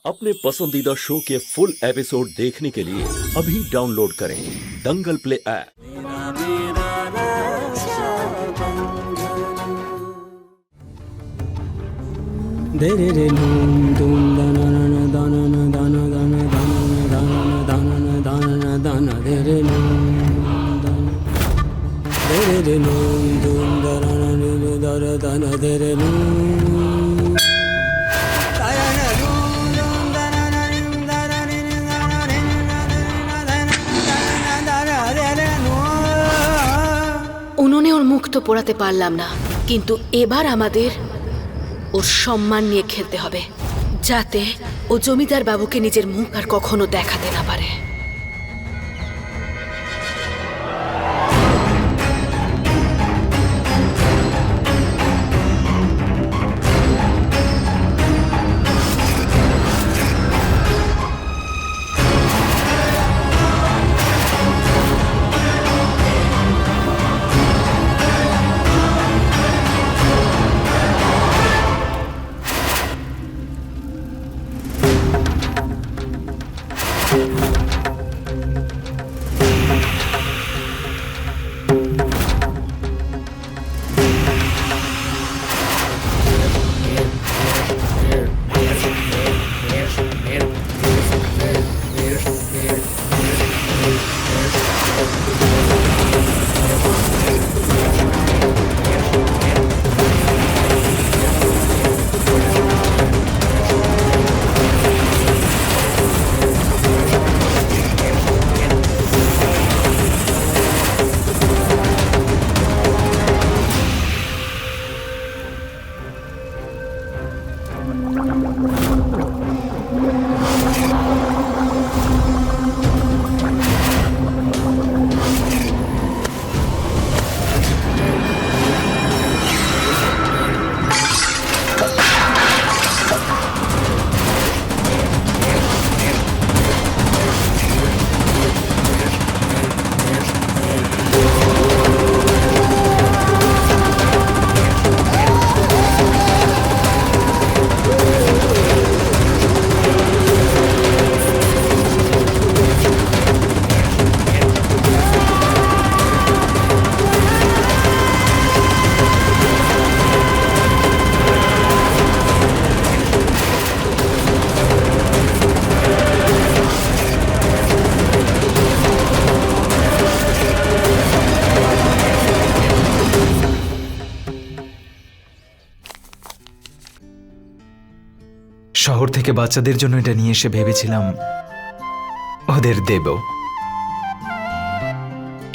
अपने पसंदीदा शो के फुल एपिसोड देखने के लिए अभी डाउनलोड करें दंगल प्ले ऐप। উনুনে ওর মুখ তো পোড়াতে পারলাম না, কিন্তু এবার আমাদের ওর সম্মান নিয়ে খেলতে হবে, যাতে ও জমিদার বাবুকে নিজের মুখ আর কখনো দেখাতে না পারে। শহর থেকে বাচ্চাদের জন্য এটা নিয়ে এসে ভেবেছিলাম ওদের দেব,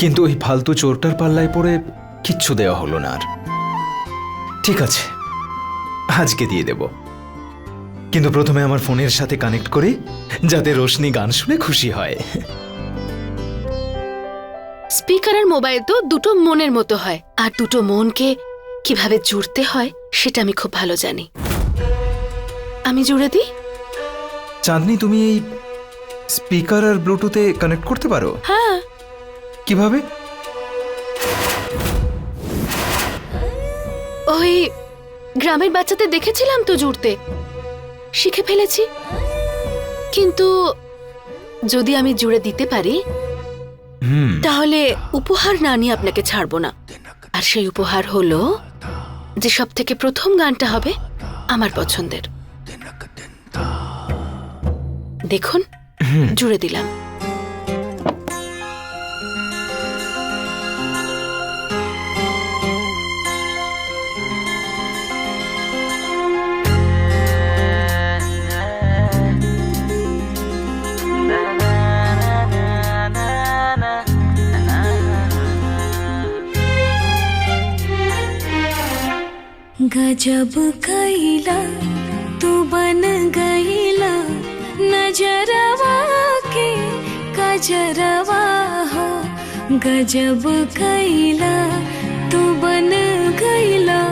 কিন্তু ওই ফালতু চোরটার পাল্লায় পড়ে কিচ্ছু দেওয়া হলো না। আর ঠিক আছে, আজকে দিয়ে দেব, কিন্তু প্রথমে আমার ফোনের সাথে কানেক্ট করি, যাতে রোশনি গান শুনে খুশি হয়। স্পিকার আর মোবাইল তো দুটো মনের মতো হয়, আর দুটো মনকে কিভাবে জুড়তে হয় সেটা আমি খুব ভালো জানি। আমি জুড়ে দিই। চাঁদনি, তুমি এই স্পিকার আর ব্লুটুথে কানেক্ট করতে পারো? হ্যাঁ। কিভাবে? ওই গ্রামের বাচ্চাদের দেখেছিলাম তো জুড়তে, শিখে ফেলেছি। কিন্তু যদি আমি জুড়ে দিতে পারি তাহলে উপহার না নিয়ে আপনাকে ছাড়বো না। আর সেই উপহার হলো যে সব থেকে প্রথম গানটা হবে আমার পছন্দের। দেখুন, জুড়ে দিলাম। गजब कैला तू बन गईला नजरवा के कजरवा हो। गजब कैला तू बन गईला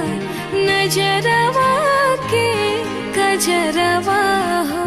नजरवा के कजरवा हो।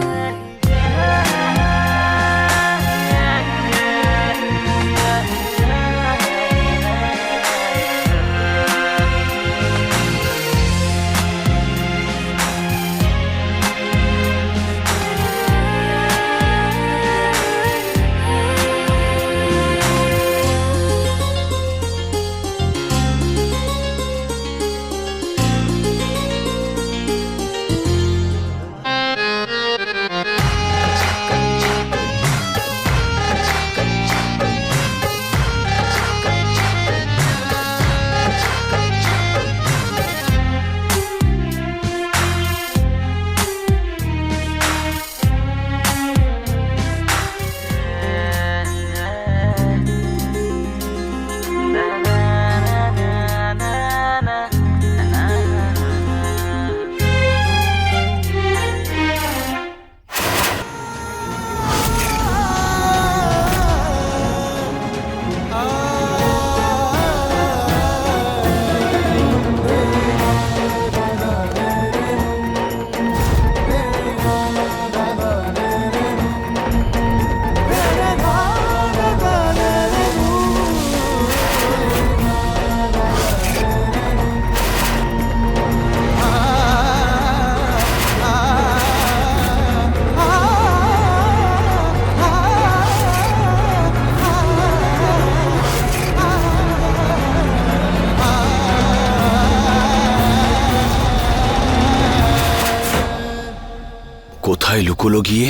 কোথায় লুকোলো গিয়ে?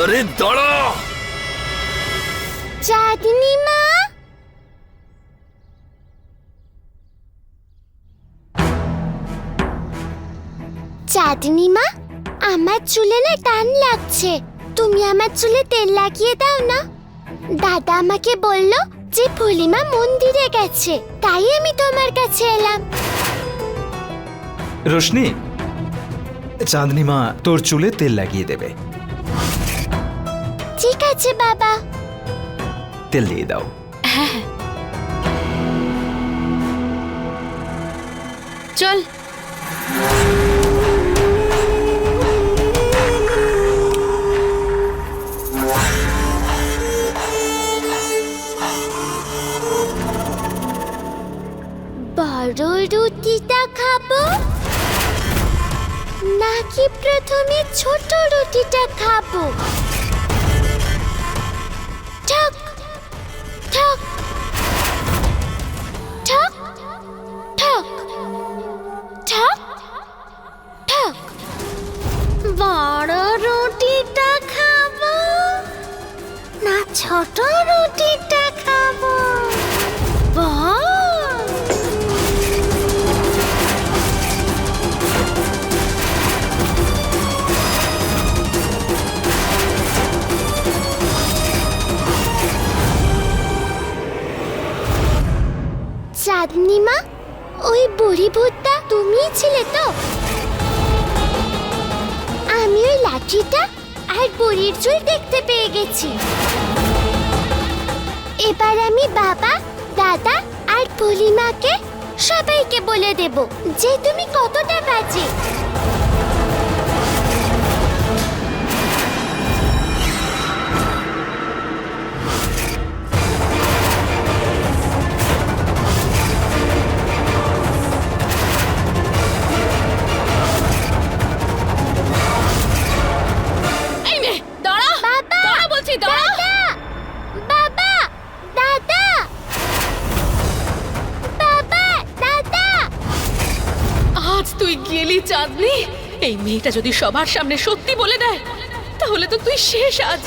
আরে দাঁড়া! চাঁদনি মা, চাঁদনি মা, আমার চুলে না টান লাগছে। তুমি আমার চুলে তেল লাগিয়ে দাও না। দাদা আমাকে বলল যে পূর্ণিমা মন্দিরে গেছে, তাই আমি তোমার কাছে এলাম। রোশনি, চাঁদনি মা তোর চুলে তেল লাগিয়ে দেবে। ঠিক আছে বাবা। তেল দিয়ে দাও। চল। বড় রুটিটা খাবো নাকি প্রথমে ছোট রুটিটা খাবো? ঠক ঠক ঠক ঠক ঠক ঠক। বড় রুটিটা খাবো না ছোট রুটিটা খাবো? বাহ! চাঁদনি মা, ওই বুড়ি ভূতটা তুমিই ছিলে তো? আমি ওই লাঠিটা আর বুড়ির চুল দেখতে পেয়ে গেছি। এবার আমি বাবা, দাদা আর পূর্ণিমাকে সবাইকে বলে দেব যে তুমি কতটা বাজে। তুই গেলি চাঁদনি। এই মেয়েটা যদি সবার সামনে সত্যি বলে দেয় তাহলে তো তুই শেষ আজ।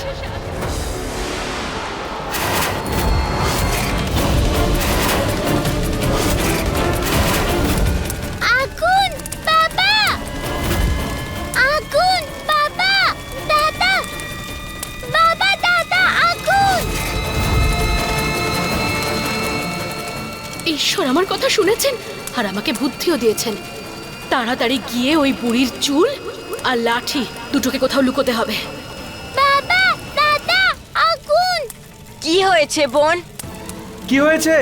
আগুন বাবা, আগুন বাবা, দাদা, বাবা দাদা, আগুন! ঈশ্বর আমার কথা শুনেছেন আর আমাকে বুদ্ধিও দিয়েছেন। তাড়াতাড়ি গিয়ে ওই বুড়ির চুল আর লাঠি দুটোকে কোথাও লুকোতে হবে। বাবা দাদা, আগুন! কি হয়েছে বোন? কি হয়েছে?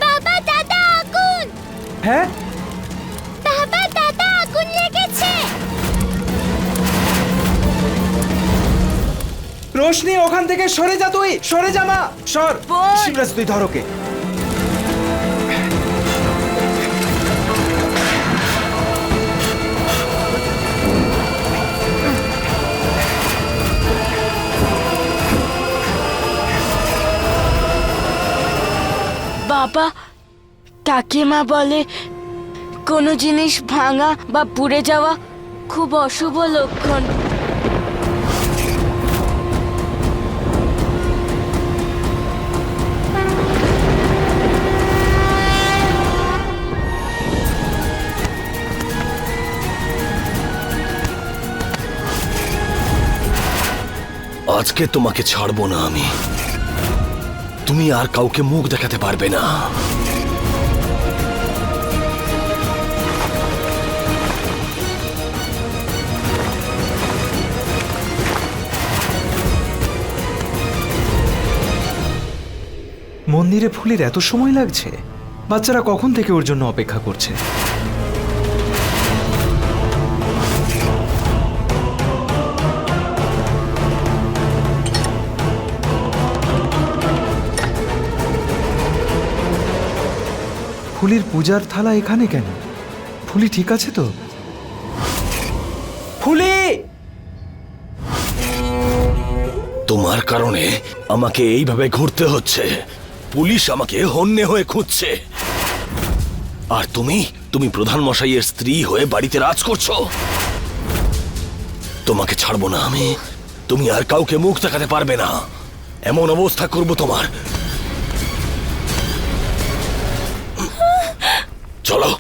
বাবা দাদা, আগুন! হ্যাঁ, বাবা দাদা, আগুন লেগেছে! রোশনি ওখান থেকে সরে যা, তুই সরে যা মা, সর। বোন! শিবরাজ তুই ধর ওকে। বাবা, কাকিমা বলে কোনো জিনিস ভাঙা বা পুড়ে যাওয়া খুব অশুভ লক্ষণ। আজকে তোমাকে ছাড়বো না আমি। তুমি আর কাউকে মুখ দেখাতে পারবে না। মন্দিরে ফুলির এত সময় লাগছে? বাচ্চারা কখন থেকে ওর জন্য অপেক্ষা করছে? ফুলির পূজার থালা এখানে কেন? ফুলি ঠিক আছে তো? ফুলি! তোমার কারণে আমাকে এইভাবে ঘুরতে হচ্ছে। পুলিশ আমাকে হন্যে হয়ে খুঁজছে। আর তুমি প্রধান মশাইয়ের স্ত্রী হয়ে বাড়িতে রাজ করছো। তোমাকে ছাড়বো না আমি। তুমি আর কাউকে মুখ দেখাতে পারবে না। এমন অবস্থা করব তোমার। চলো।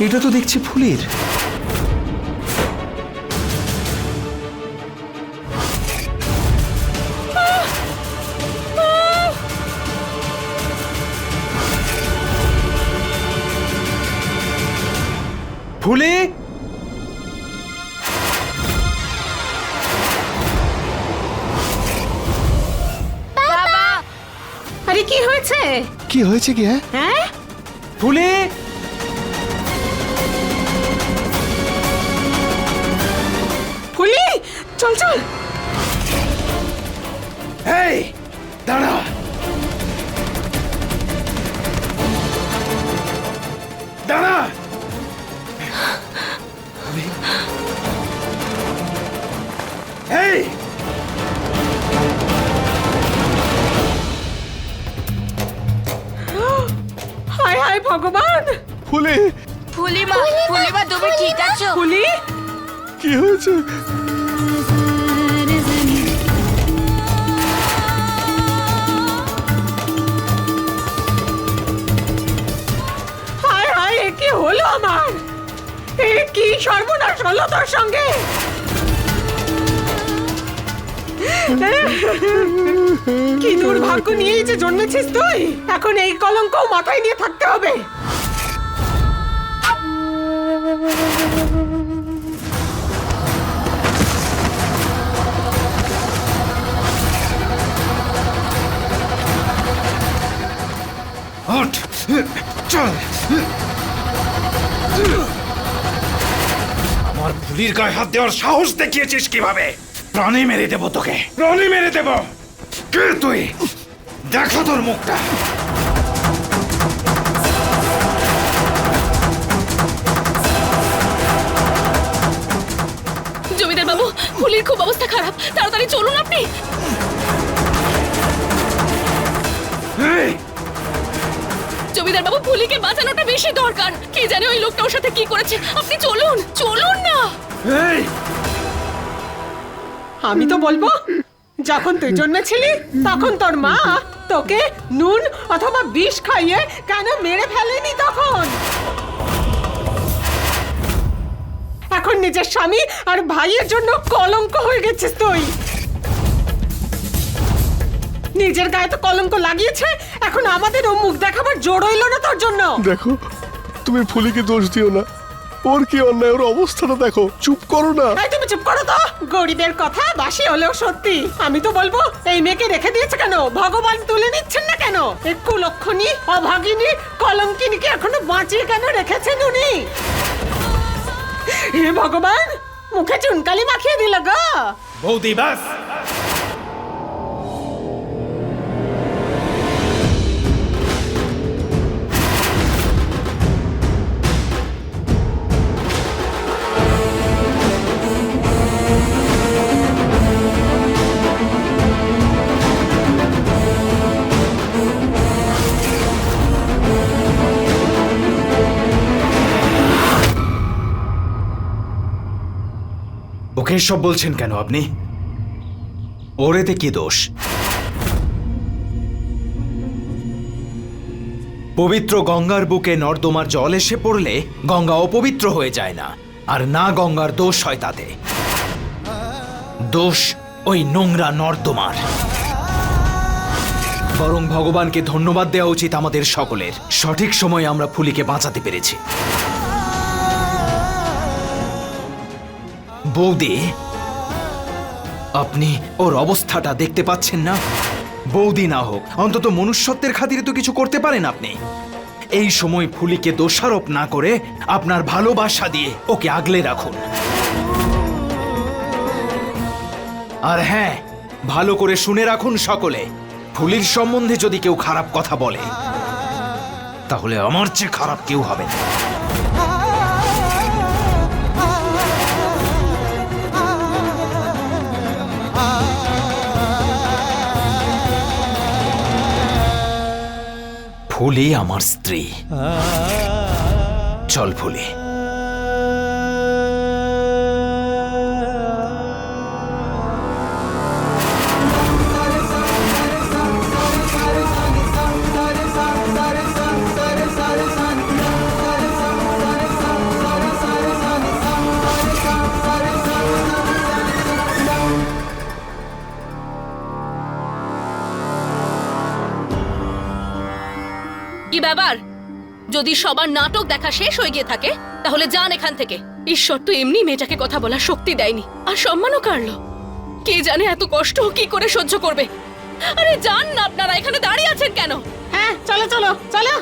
এটা তো দেখছি ফুলির। ফুলি! আরে কি হয়েছে? কি হয়েছে কি? হ্যাঁ ফুলি! ফুলি, চল চল। এই দাঁড়া। দাঁড়া। এই হায় হায় ভগবান! ফুলে ফুলিমা, ফুলিমা তুমি ঠিক আছো? ফুলি, কি হয়েছে? হায় হায়, এ কি হলো আমার? এ কি সর্বনাশ হলো তোর সঙ্গে? কি দুর্ভাগ্য নিয়েই যে জন্মেছিস তুই। এখন এই কলঙ্ক মাথায় নিয়ে থাকতে হবে। ওঠ, চল। আমার ফুলির গায়ে হাত দেওয়ার সাহস দেখিয়েছিস কিভাবে? প্রাণে মেরে দেব তোকে, প্রাণে মেরে দেব। কে তুই? দেখো তোর মুখটা। জমিদার বাবু, ফুলির খুব অবস্থা খারাপ, তাড়াতাড়ি চলুন আপনি। এই, জমিদার বাবু, ফুলিকে বাঁচানোটা বেশি দরকার। কে জানে ওই লোকটা ওর সাথে কি করেছে। আপনি চলুন, চলুন না। এই, আমি তো বলবো, যখন তুই জন্মেছিলি তখন তোর মা তোকে নুন অথবা বিষ খাইয়ে কেন মেরে ফেলেনি তখন? এখন নিজের স্বামী আর ভাইয়ের জন্য কলঙ্ক হয়ে গেছিস তুই। নিজের গায়ে তো কলঙ্ক লাগিয়েছে, এখন আমাদেরও মুখ দেখাবার জোর হইল না তোর জন্য। দেখো তুমি ফুলিকে দোষ দিও না। ওর কি অন্যায়, ওর অবস্থাটা দেখো। চুপ করো না। এই, তুমি চুপ করো তো। গরিবের কথা বাসি হলেও সত্যি। আমি তো বলবো এই মেয়েকে রেখে দিয়েছে কেন? ভগবান তুলে নিচ্ছেন না কেন? একটু লক্ষণী অভাগিনী কলঙ্কিনীকে এখনো বাঁচিয়ে কেন রেখেছেন উনি? হে ভগবান, মুখে চুনকালি মাখিয়ে দিল গো। বৌদি বাস। ওকে সব বলছেন কেন আপনি? ওর এতে কি দোষ? পবিত্র গঙ্গার বুকে নর্দমার জল এসে পড়লে গঙ্গা অপবিত্র হয়ে যায় না, আর না গঙ্গার দোষ হয় তাতে। দোষ ওই নোংরা নর্দমার। বরং ভগবানকে ধন্যবাদ দেওয়া উচিত আমাদের সকলের। সঠিক সময়ে আমরা ফুলিকে বাঁচাতে পেরেছি। বৌদি, আপনি ওর অবস্থাটা দেখতে পাচ্ছেন না? বৌদি না হোক, অন্তত মনুষ্যত্বের খাতিরে তো কিছু করতে পারেন আপনি। এই সময় ফুলিকে দোষারোপ না করে আপনার ভালোবাসা দিয়ে ওকে আগলে রাখুন। আর হ্যাঁ, ভালো করে শুনে রাখুন সকলে, ফুলির সম্বন্ধে যদি কেউ খারাপ কথা বলে তাহলে আমার চেয়ে খারাপ কেউ হবে না। ফুলি আমার স্ত্রী। চল ফুলি। কি ব্যাপার? যদি সবার নাটক দেখা শেষ হয়ে গিয়ে থাকে তাহলে যান এখান থেকে। ঈশ্বর তো এমনি মেয়েটাকে কথা বলার শক্তি দেয়নি, আর সম্মানও কাড়লো। কে জানে এত কষ্ট কি করে সহ্য করবে। আরে যান না, আপনারা এখানে দাঁড়িয়ে আছেন কেন? হ্যাঁ, চলো চলো চলো।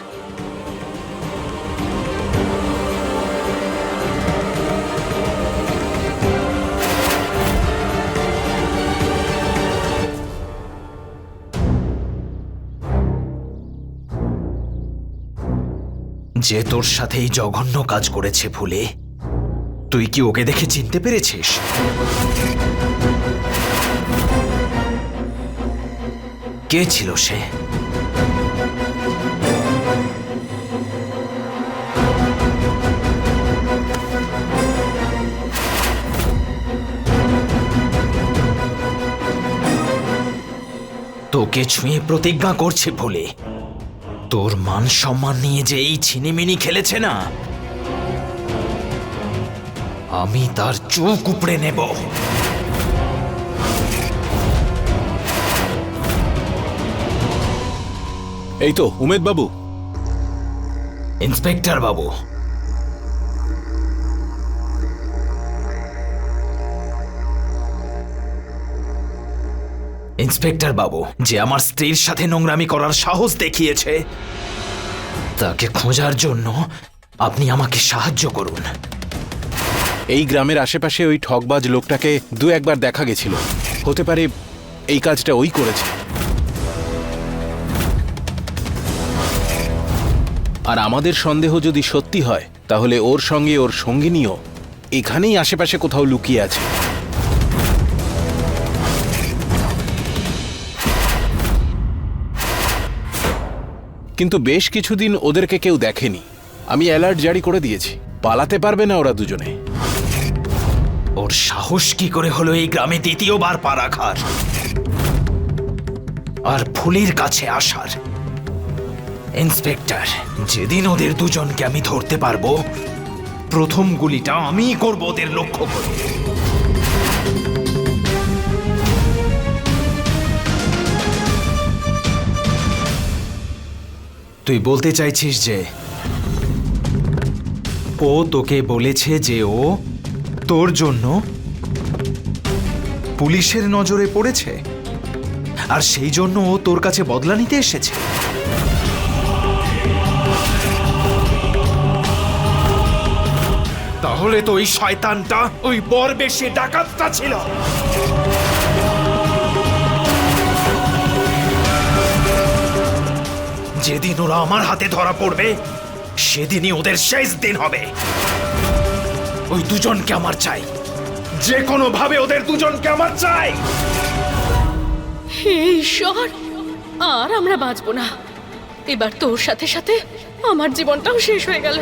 যে তোর সাথে এই জঘন্য কাজ করেছে ফুলে, তুই কি ওকে দেখে চিনতে পেরেছিস? কে ছিল সে? তোকে ছুঁয়ে প্রতিজ্ঞা করছে ফুলে, তোর মান সম্মান নিয়ে যে এই ছিনিমিনি খেলেছে না, আমি তার চোখ উপড়ে নেব। এই তো উমেদ বাবু। ইন্সপেক্টর বাবু, ইন্সপেক্টর বাবু, যে আমার স্ত্রীর সাথে নোংরামি করার সাহস দেখিয়েছে তাকে খোঁজার জন্য আপনি আমাকে সাহায্য করুন। এই গ্রামের আশেপাশে ওই ঠকবাজ লোকটাকে দু একবার দেখা গেছিল। হতে পারে এই কাজটা ওই করেছে। আর আমাদের সন্দেহ যদি সত্যি হয় তাহলে ওর সঙ্গে ওর সঙ্গিনীও এখানেই আশেপাশে কোথাও লুকিয়ে আছে। কিন্তু বেশ কিছুদিন ওদেরকে কেউ দেখেনি। আমি অ্যালার্ট জারি করে দিয়েছি, পালাতে পারবে না ওরা দুজনে। ওর সাহস কি করে হলো এই গ্রামে দ্বিতীয়বার পা রাখার আর ফুলের কাছে আসার? ইন্সপেক্টর, যেদিন ওদের দুজনকে আমি ধরতে পারবো, প্রথম গুলিটা আমিই করব ওদের লক্ষ্য করে। তুই বলতে চাইছিস যে ও তোকে বলেছে যে ও তোর জন্য পুলিশের নজরে পড়েছে আর সেই জন্য ও তোর কাছে বদলা নিতে এসেছে। তাহলে তো ওই শয়তানটা ওই বরবেশে ডাকাতটা ছিল। যেদিন ওরা আমার হাতে ধরা পড়বে সেদিনই ওদের শেষ দিন হবে। ওই দুজনকে আমার চাই, যে কোনো ভাবে ওদের দুজনকে আমার চাই। হে ঈশ্বর, আর আমরা বাঁচবো না। এবার তোর সাথে সাথে আমার জীবনটাও শেষ হয়ে গেল।